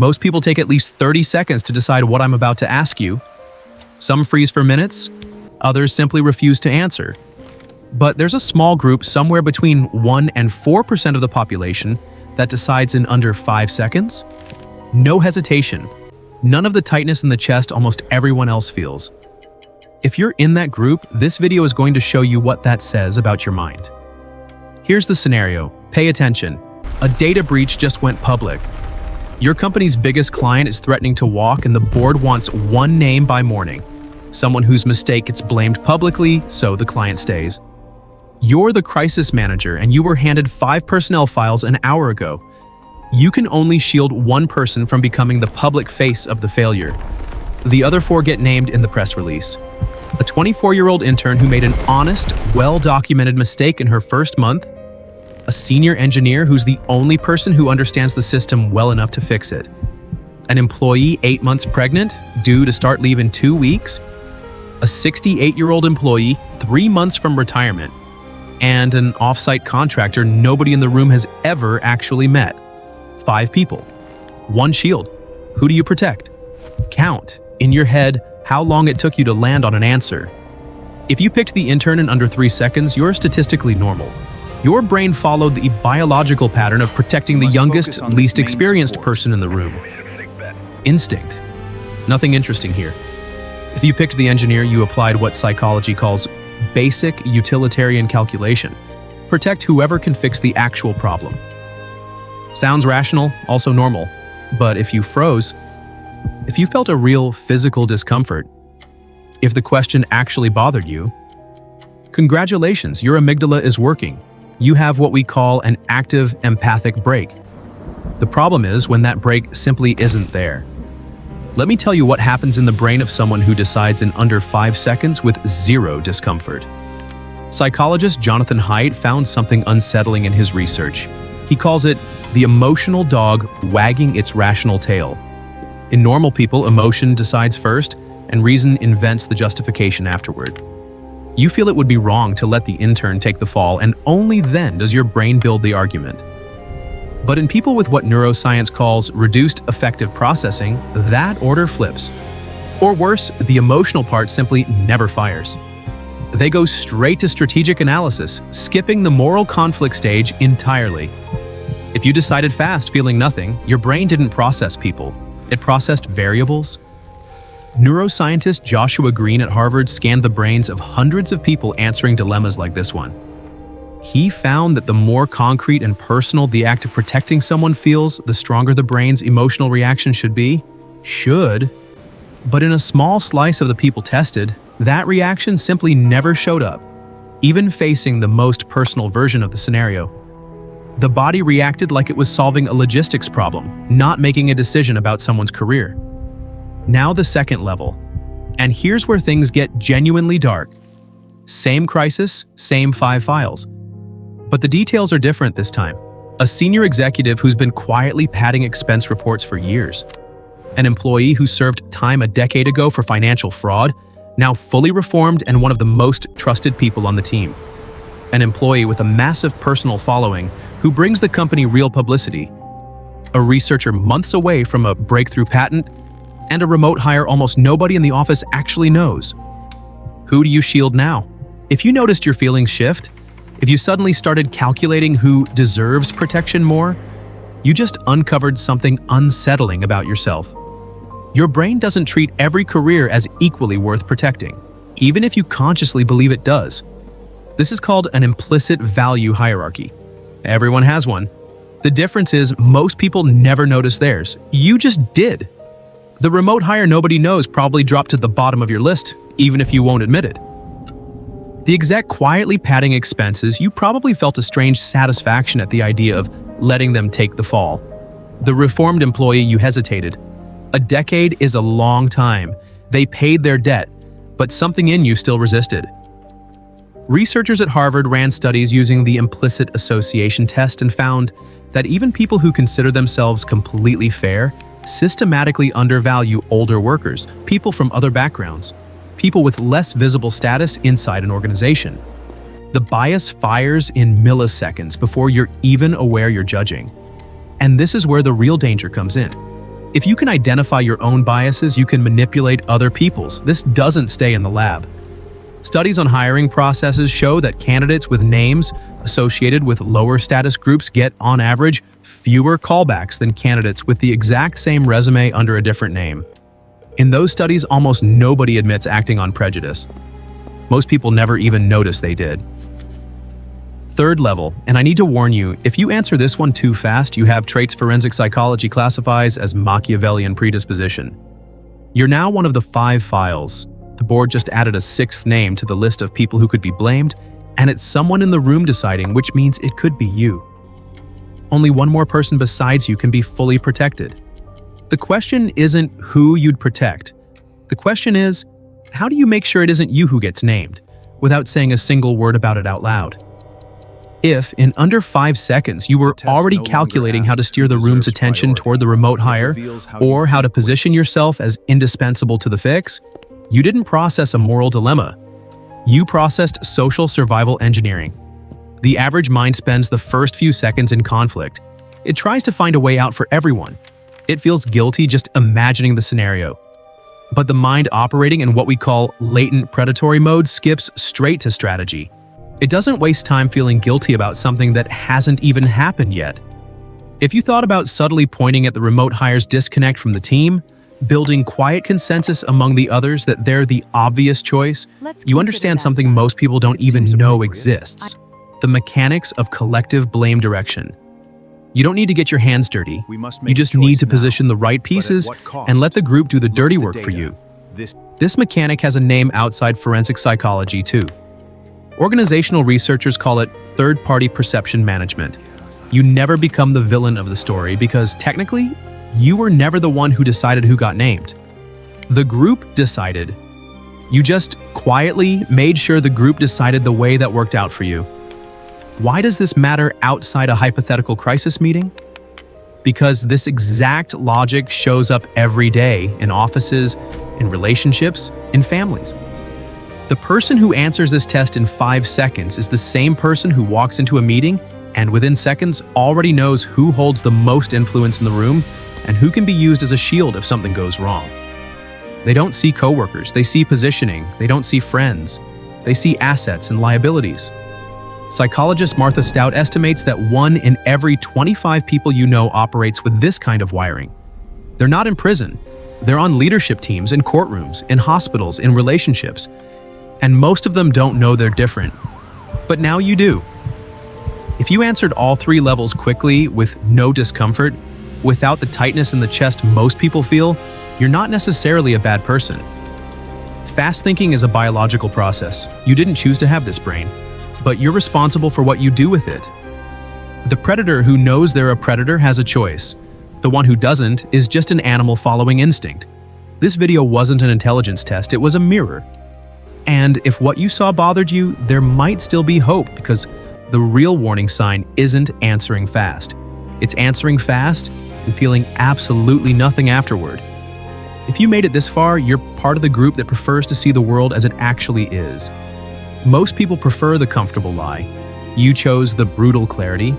Most people take at least 30 seconds to decide what I'm about to ask you. Some freeze for minutes, others simply refuse to answer. But there's a small group somewhere between 1 and 4% of the population that decides in under 5 seconds. No hesitation. None of the tightness in the chest almost everyone else feels. If you're in that group, this video is going to show you what that says about your mind. Here's the scenario. Pay attention. A data breach just went public. Your company's biggest client is threatening to walk and the board wants one name by morning. Someone whose mistake gets blamed publicly, so the client stays. You're the crisis manager and you were handed 5 personnel files an hour ago. You can only shield one person from becoming the public face of the failure. The other 4 get named in the press release. A 24-year-old intern who made an honest, well-documented mistake in her first month. A senior engineer who's the only person who understands the system well enough to fix it. An employee 8 months pregnant, due to start leave in 2 weeks. A 68-year-old employee 3 months from retirement. And an off-site contractor nobody in the room has ever actually met. 5 people. 1 shield. Who do you protect? Count, in your head, how long it took you to land on an answer. If you picked the intern in under 3 seconds, you're statistically normal. Your brain followed the biological pattern of protecting the youngest, least experienced person in the room. Instinct. Nothing interesting here. If you picked the engineer, you applied what psychology calls basic utilitarian calculation. Protect whoever can fix the actual problem. Sounds rational, also normal. But if you froze, if you felt a real physical discomfort, if the question actually bothered you, congratulations, your amygdala is working. You have what we call an active empathic brake. The problem is when that brake simply isn't there. Let me tell you what happens in the brain of someone who decides in under 5 seconds with 0 discomfort. Psychologist Jonathan Haidt found something unsettling in his research. He calls it the emotional dog wagging its rational tail. In normal people, emotion decides first, and reason invents the justification afterward. You feel it would be wrong to let the intern take the fall, and only then does your brain build the argument. But in people with what neuroscience calls reduced affective processing, that order flips. Or worse, the emotional part simply never fires. They go straight to strategic analysis, skipping the moral conflict stage entirely. If you decided fast, feeling nothing, your brain didn't process people. It processed variables. Neuroscientist Joshua Green at Harvard scanned the brains of hundreds of people answering dilemmas like this one. He found that the more concrete and personal the act of protecting someone feels, the stronger the brain's emotional reaction should be. But in a small slice of the people tested, that reaction simply never showed up, even facing the most personal version of the scenario. The body reacted like it was solving a logistics problem, not making a decision about someone's career. Now the second level. And here's where things get genuinely dark. Same crisis, same 5 files. But the details are different this time. A senior executive who's been quietly padding expense reports for years. An employee who served time a decade ago for financial fraud, now fully reformed and one of the most trusted people on the team. An employee with a massive personal following who brings the company real publicity. A researcher months away from a breakthrough patent, and a remote hire almost nobody in the office actually knows. Who do you shield now? If you noticed your feelings shift, if you suddenly started calculating who deserves protection more, you just uncovered something unsettling about yourself. Your brain doesn't treat every career as equally worth protecting, even if you consciously believe it does. This is called an implicit value hierarchy. Everyone has one. The difference is most people never notice theirs. You just did. The remote hire nobody knows probably dropped to the bottom of your list, even if you won't admit it. The exec quietly padding expenses, you probably felt a strange satisfaction at the idea of letting them take the fall. The reformed employee, you hesitated. A decade is a long time. They paid their debt, but something in you still resisted. Researchers at Harvard ran studies using the implicit association test and found that even people who consider themselves completely fair systematically undervalue older workers, people from other backgrounds, people with less visible status inside an organization. The bias fires in milliseconds before you're even aware you're judging. And this is where the real danger comes in. If you can identify your own biases, you can manipulate other people's. This doesn't stay in the lab. Studies on hiring processes show that candidates with names associated with lower status groups get, on average, fewer callbacks than candidates with the exact same resume under a different name. In those studies, almost nobody admits acting on prejudice. Most people never even notice they did. Third level, and I need to warn you, if you answer this one too fast, you have traits forensic psychology classifies as Machiavellian predisposition. You're now one of the 5 files. The board just added a 6th name to the list of people who could be blamed, and it's someone in the room deciding, which means it could be you. Only one more person besides you can be fully protected. The question isn't who you'd protect. The question is, how do you make sure it isn't you who gets named, without saying a single word about it out loud? If, in under 5 seconds, you were already calculating how to steer the room's attention toward the remote hire, or how to position yourself as indispensable to the fix, you didn't process a moral dilemma. You processed social survival engineering. The average mind spends the first few seconds in conflict. It tries to find a way out for everyone. It feels guilty just imagining the scenario. But the mind operating in what we call latent predatory mode skips straight to strategy. It doesn't waste time feeling guilty about something that hasn't even happened yet. If you thought about subtly pointing at the remote hire's disconnect from the team, building quiet consensus among the others that they're the obvious choice, you understand something most people don't even know exists: the mechanics of collective blame direction. You don't need to get your hands dirty. You just need to position the right pieces and let the group do the dirty work for you. This mechanic has a name outside forensic psychology too. Organizational researchers call it third-party perception management. You never become the villain of the story because technically, you were never the one who decided who got named. The group decided. You just quietly made sure the group decided the way that worked out for you. Why does this matter outside a hypothetical crisis meeting? Because this exact logic shows up every day in offices, in relationships, in families. The person who answers this test in 5 seconds is the same person who walks into a meeting and within seconds already knows who holds the most influence in the room and who can be used as a shield if something goes wrong. They don't see coworkers, they see positioning, they don't see friends, they see assets and liabilities. Psychologist Martha Stout estimates that 1 in every 25 people you know operates with this kind of wiring. They're not in prison, they're on leadership teams, in courtrooms, in hospitals, in relationships. And most of them don't know they're different. But now you do. If you answered all 3 levels quickly with no discomfort, without the tightness in the chest most people feel, you're not necessarily a bad person. Fast thinking is a biological process. You didn't choose to have this brain, but you're responsible for what you do with it. The predator who knows they're a predator has a choice. The one who doesn't is just an animal following instinct. This video wasn't an intelligence test, it was a mirror. And if what you saw bothered you, there might still be hope, because the real warning sign isn't answering fast. It's answering fast and feeling absolutely nothing afterward. If you made it this far, you're part of the group that prefers to see the world as it actually is. Most people prefer the comfortable lie. You chose the brutal clarity.